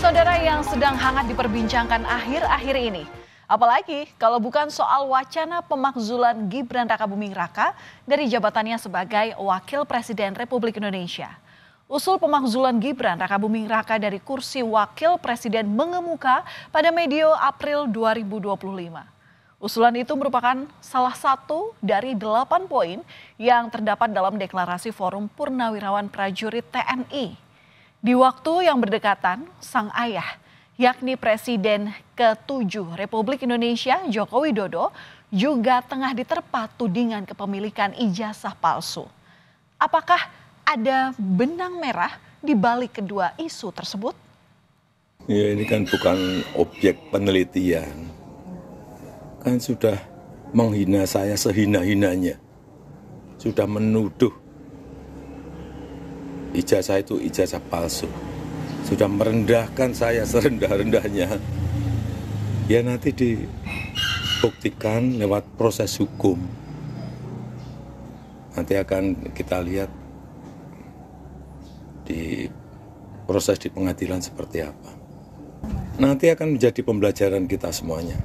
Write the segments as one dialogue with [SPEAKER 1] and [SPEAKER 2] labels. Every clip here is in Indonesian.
[SPEAKER 1] Saudara yang sedang hangat diperbincangkan akhir-akhir ini. Apalagi kalau bukan soal wacana pemakzulan Gibran Rakabuming Raka dari jabatannya sebagai Wakil Presiden Republik Indonesia. Usul pemakzulan Gibran Rakabuming Raka dari kursi Wakil Presiden mengemuka pada medio April 2025. Usulan itu merupakan salah satu dari 8 poin yang terdapat dalam deklarasi Forum Purnawirawan Prajurit TNI. Di waktu yang berdekatan, sang ayah, yakni Presiden ke-7 Republik Indonesia Joko Widodo, juga tengah diterpa tudingan kepemilikan ijazah palsu. Apakah ada benang merah di balik kedua isu tersebut?
[SPEAKER 2] Ya, ini kan bukan objek penelitian. Kan sudah menghina saya sehina-hinanya. Sudah menuduh ijazah itu ijazah palsu. Sudah merendahkan saya serendah-rendahnya. Ya nanti dibuktikan lewat proses hukum. Nanti akan kita lihat di proses di pengadilan seperti apa. Nanti akan menjadi pembelajaran kita semuanya.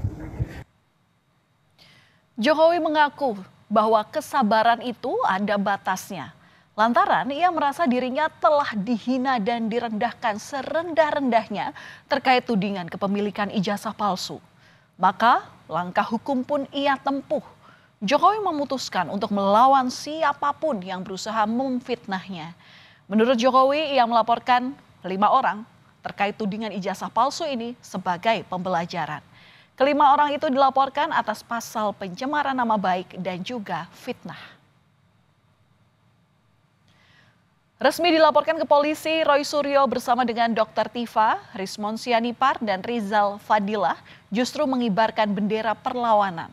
[SPEAKER 1] Jokowi mengaku bahwa kesabaran itu ada batasnya. Lantaran ia merasa dirinya telah dihina dan direndahkan serendah-rendahnya terkait tudingan kepemilikan ijazah palsu. Maka langkah hukum pun ia tempuh. Jokowi memutuskan untuk melawan siapapun yang berusaha memfitnahnya. Menurut Jokowi, ia melaporkan 5 orang terkait tudingan ijazah palsu ini sebagai pembelajaran. Kelima orang itu dilaporkan atas pasal pencemaran nama baik dan juga fitnah. Resmi dilaporkan ke polisi, Roy Suryo bersama dengan Dr. Tifa, Rismon Sianipar, dan Rizal Fadilah justru mengibarkan bendera perlawanan.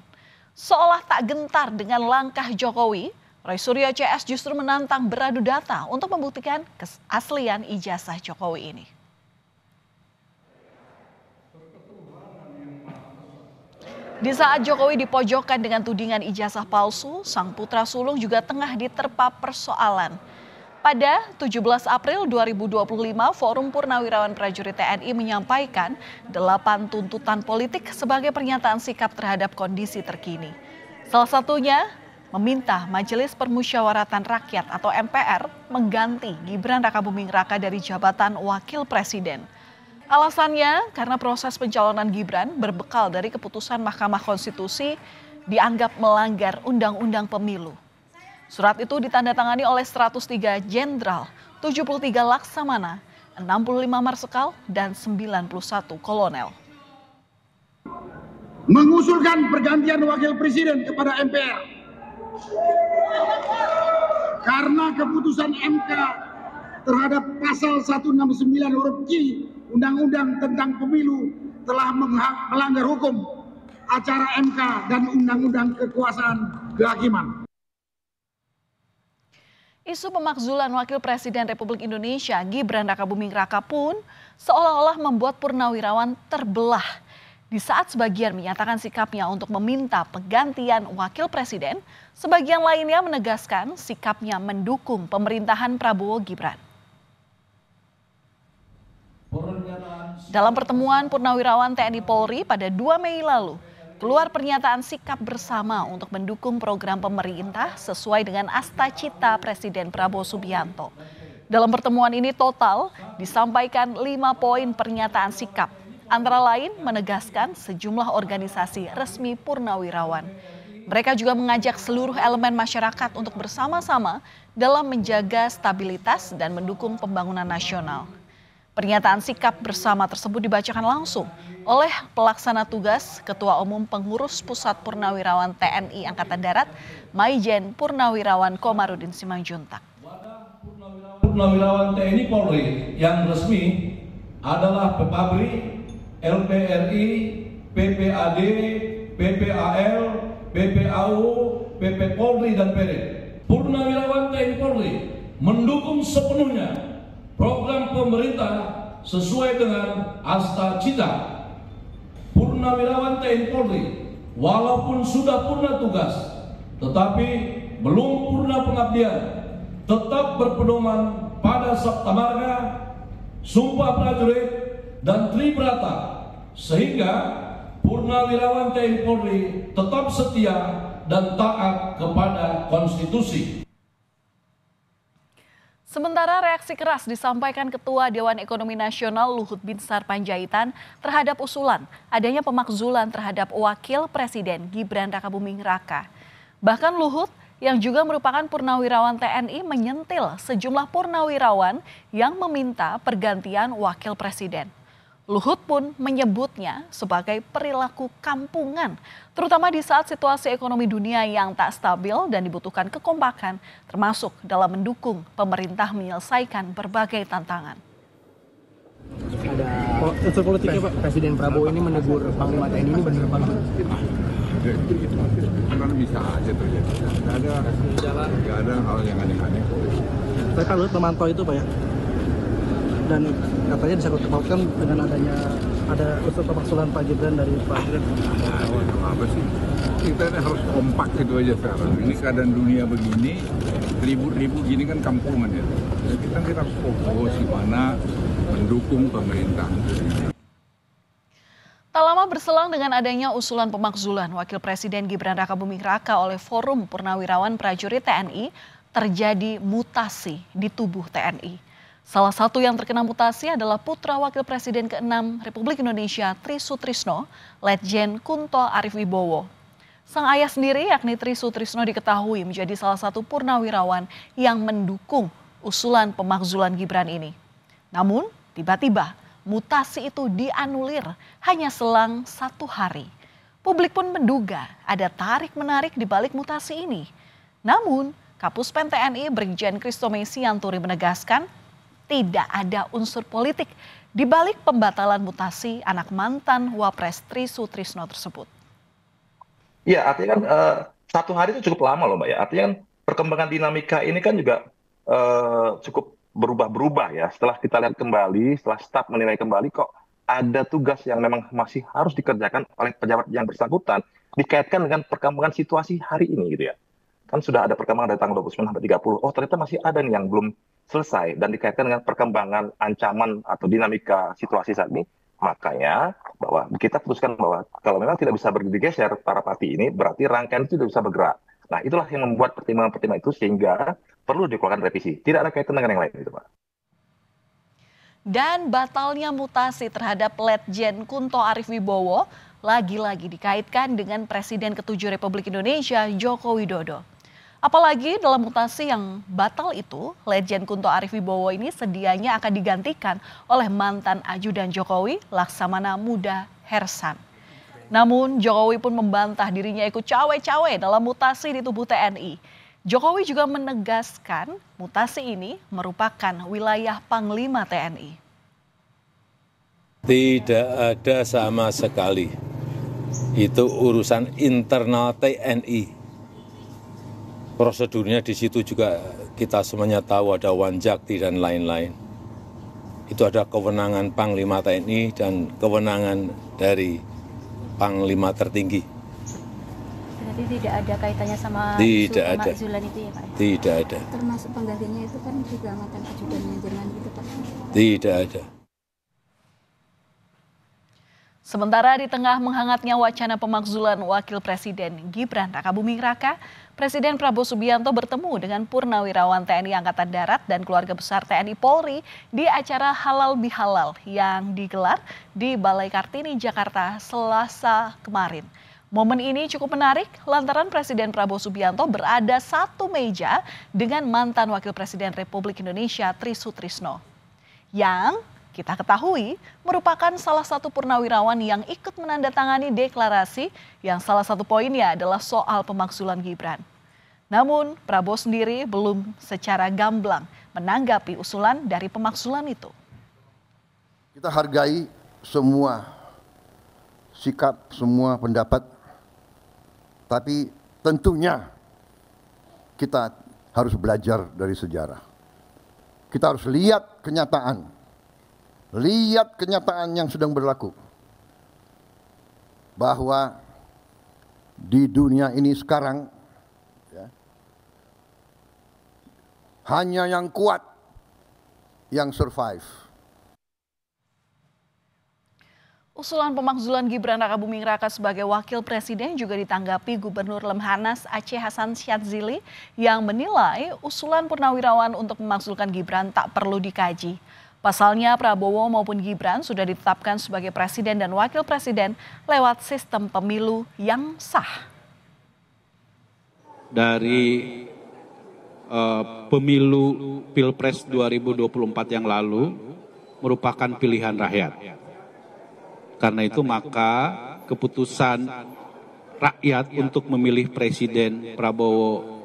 [SPEAKER 1] Seolah tak gentar dengan langkah Jokowi, Roy Suryo CS justru menantang beradu data untuk membuktikan keaslian ijazah Jokowi ini. Di saat Jokowi dipojokkan dengan tudingan ijazah palsu, sang putra sulung juga tengah diterpa persoalan. Pada 17 April 2025, Forum Purnawirawan Prajurit TNI menyampaikan 8 tuntutan politik sebagai pernyataan sikap terhadap kondisi terkini. Salah satunya meminta Majelis Permusyawaratan Rakyat atau MPR mengganti Gibran Rakabuming Raka dari jabatan Wakil Presiden. Alasannya karena proses pencalonan Gibran berbekal dari keputusan Mahkamah Konstitusi dianggap melanggar Undang-Undang Pemilu. Surat itu ditandatangani oleh 103 jenderal, 73 laksamana, 65 marsekal, dan 91 kolonel.
[SPEAKER 3] Mengusulkan pergantian wakil presiden kepada MPR. Karena keputusan MK terhadap pasal 169 huruf Q Undang-Undang tentang Pemilu telah melanggar hukum acara MK dan Undang-Undang Kekuasaan Kehakiman.
[SPEAKER 1] Isu pemakzulan Wakil Presiden Republik Indonesia Gibran Rakabuming Raka pun seolah-olah membuat purnawirawan terbelah. Di saat sebagian menyatakan sikapnya untuk meminta penggantian Wakil Presiden, sebagian lainnya menegaskan sikapnya mendukung pemerintahan Prabowo Gibran. Dalam pertemuan Purnawirawan TNI Polri pada 2 Mei lalu, keluar pernyataan sikap bersama untuk mendukung program pemerintah sesuai dengan Astacita Presiden Prabowo Subianto. Dalam pertemuan ini total disampaikan 5 poin pernyataan sikap, antara lain menegaskan sejumlah organisasi resmi purnawirawan. Mereka juga mengajak seluruh elemen masyarakat untuk bersama-sama dalam menjaga stabilitas dan mendukung pembangunan nasional. Pernyataan sikap bersama tersebut dibacakan langsung oleh pelaksana tugas Ketua Umum Pengurus Pusat Purnawirawan TNI Angkatan Darat, Maijen Purnawirawan Komarudin Simanjuntak.
[SPEAKER 4] Purnawirawan TNI Polri yang resmi adalah PPABRI, LPRI, PPAD, PPAL, PPAU, PP Polri, dan PD. Purnawirawan TNI Polri mendukung sepenuhnya program pemerintah sesuai dengan Astacita. Purnawirawan TNI Polri walaupun sudah purna tugas tetapi belum purna pengabdian, tetap berpedoman pada Sabta Marga, Sumpah Prajurit, dan Tribrata, sehingga Purnawirawan TNI Polri tetap setia dan taat kepada konstitusi.
[SPEAKER 1] Sementara reaksi keras disampaikan Ketua Dewan Ekonomi Nasional Luhut Binsar Panjaitan terhadap usulan adanya pemakzulan terhadap Wakil Presiden Gibran Rakabuming Raka. Bahkan Luhut yang juga merupakan purnawirawan TNI menyentil sejumlah purnawirawan yang meminta pergantian Wakil Presiden. Luhut pun menyebutnya sebagai perilaku kampungan, terutama di saat situasi ekonomi dunia yang tak stabil dan dibutuhkan kekompakan, termasuk dalam mendukung pemerintah menyelesaikan berbagai tantangan.
[SPEAKER 5] Ada unsur politiknya Pak, Presiden Prabowo ini menegur Panglima TNI ini benar Pak?
[SPEAKER 6] Karena bisa aja terjadi. Nggak ada hal yang aneh-aneh.
[SPEAKER 5] Saya Pak Luhut memantau itu Pak ya. Dan katanya disangkut-pautkan dengan ada unsur pemakzulan Pak Gibran dari Pak Gibran.
[SPEAKER 6] Apa sih? Kita harus kompak gitu aja sekarang. Ini keadaan dunia begini, ribut-ribut gini kan kampungan ya. Jadi kita harus fokus di mana mendukung pemerintah.
[SPEAKER 1] Tak lama berselang dengan adanya usulan pemakzulan Wakil Presiden Gibran Rakabuming Raka oleh Forum Purnawirawan Prajurit TNI, terjadi mutasi di tubuh TNI. Salah satu yang terkena mutasi adalah putra Wakil Presiden ke-6 Republik Indonesia Tri Sutrisno, Letjen Kunto Arif Wibowo. Sang ayah sendiri yakni Tri Sutrisno diketahui menjadi salah satu purnawirawan yang mendukung usulan pemakzulan Gibran ini. Namun tiba-tiba mutasi itu dianulir hanya selang 1 hari. Publik pun menduga ada tarik-menarik di balik mutasi ini. Namun Kapuspen TNI Brigjen Christomesi Yanturi menegaskan tidak ada unsur politik di balik pembatalan mutasi anak mantan Wapres Tri Sutrisno tersebut.
[SPEAKER 7] Ya, artinya kan 1 hari itu cukup lama loh Mbak ya. Artinya kan perkembangan dinamika ini kan juga cukup berubah-berubah ya. Setelah kita lihat kembali, setelah staf menilai kembali kok ada tugas yang memang masih harus dikerjakan oleh pejabat yang bersangkutan dikaitkan dengan perkembangan situasi hari ini gitu ya. Kan sudah ada perkembangan dari tanggal 29 sampai 30. Oh ternyata masih ada nih yang belum selesai dan dikaitkan dengan perkembangan ancaman atau dinamika situasi saat ini. Makanya bahwa kita putuskan bahwa kalau memang tidak bisa bergeser para parti ini berarti rangkaian itu tidak bisa bergerak. Nah itulah yang membuat pertimbangan-pertimbangan itu sehingga perlu dikeluarkan revisi. Tidak ada kaitan dengan yang lain itu Pak.
[SPEAKER 1] Dan batalnya mutasi terhadap Letjen Kunto Arif Wibowo lagi-lagi dikaitkan dengan Presiden ke-7 Republik Indonesia Joko Widodo. Apalagi dalam mutasi yang batal itu, Letjen Kunto Arif Wibowo ini sedianya akan digantikan oleh mantan ajudan Jokowi, Laksamana Muda Hersan. Namun Jokowi pun membantah dirinya ikut cawe-cawe dalam mutasi di tubuh TNI. Jokowi juga menegaskan mutasi ini merupakan wilayah Panglima TNI.
[SPEAKER 2] Tidak ada sama sekali. Itu urusan internal TNI. Prosedurnya di situ juga kita semuanya tahu ada wanjakti dan lain-lain. Itu ada kewenangan Panglima TNI dan kewenangan dari Panglima tertinggi.
[SPEAKER 8] Berarti tidak ada kaitannya sama pemakzulan itu ya Pak?
[SPEAKER 2] Tidak ada.
[SPEAKER 8] Termasuk penggantinya itu kan juga mantan ajudannya Jerman gitu Pak?
[SPEAKER 2] Tidak ada.
[SPEAKER 1] Sementara di tengah menghangatnya wacana pemakzulan Wakil Presiden Gibran Rakabuming Raka, Presiden Prabowo Subianto bertemu dengan Purnawirawan TNI Angkatan Darat dan keluarga besar TNI Polri di acara Halal Bihalal yang digelar di Balai Kartini, Jakarta, Selasa kemarin. Momen ini cukup menarik lantaran Presiden Prabowo Subianto berada satu meja dengan mantan Wakil Presiden Republik Indonesia Tri Sutrisno. Yang kita ketahui merupakan salah satu purnawirawan yang ikut menandatangani deklarasi yang salah satu poinnya adalah soal pemakzulan Gibran. Namun Prabowo sendiri belum secara gamblang menanggapi usulan dari pemakzulan itu.
[SPEAKER 9] Kita hargai semua sikap, semua pendapat, tapi tentunya kita harus belajar dari sejarah. Kita harus lihat kenyataan. Lihat kenyataan yang sedang berlaku. Bahwa di dunia ini sekarang ya, hanya yang kuat yang survive.
[SPEAKER 1] Usulan pemakzulan Gibran Rakabuming Raka sebagai wakil presiden juga ditanggapi Gubernur Lemhanas Aceh Hasan Syadzili yang menilai usulan Purnawirawan untuk memakzulkan Gibran tak perlu dikaji. Pasalnya Prabowo maupun Gibran sudah ditetapkan sebagai presiden dan wakil presiden lewat sistem pemilu yang sah.
[SPEAKER 10] Dari pemilu Pilpres 2024 yang lalu merupakan pilihan rakyat. Karena itu maka keputusan rakyat untuk memilih Presiden Prabowo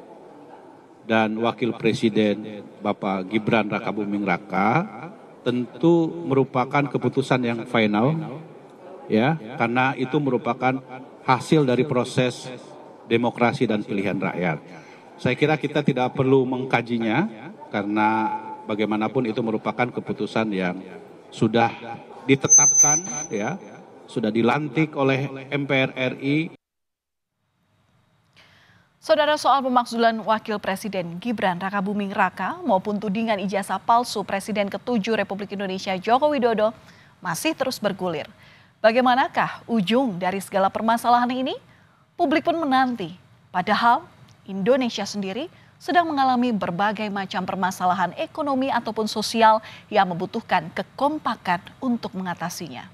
[SPEAKER 10] dan Wakil Presiden Bapak Gibran Rakabuming Raka tentu merupakan keputusan yang final, ya, karena itu merupakan hasil dari proses demokrasi dan pilihan rakyat. Saya kira kita tidak perlu mengkajinya karena bagaimanapun itu merupakan keputusan yang sudah ditetapkan, ya, sudah dilantik oleh MPR RI.
[SPEAKER 1] Saudara, soal pemakzulan Wakil Presiden Gibran Rakabuming Raka maupun tudingan ijazah palsu Presiden ke-7 Republik Indonesia Joko Widodo masih terus bergulir. Bagaimanakah ujung dari segala permasalahan ini? Publik pun menanti. Padahal Indonesia sendiri sedang mengalami berbagai macam permasalahan ekonomi ataupun sosial yang membutuhkan kekompakan untuk mengatasinya.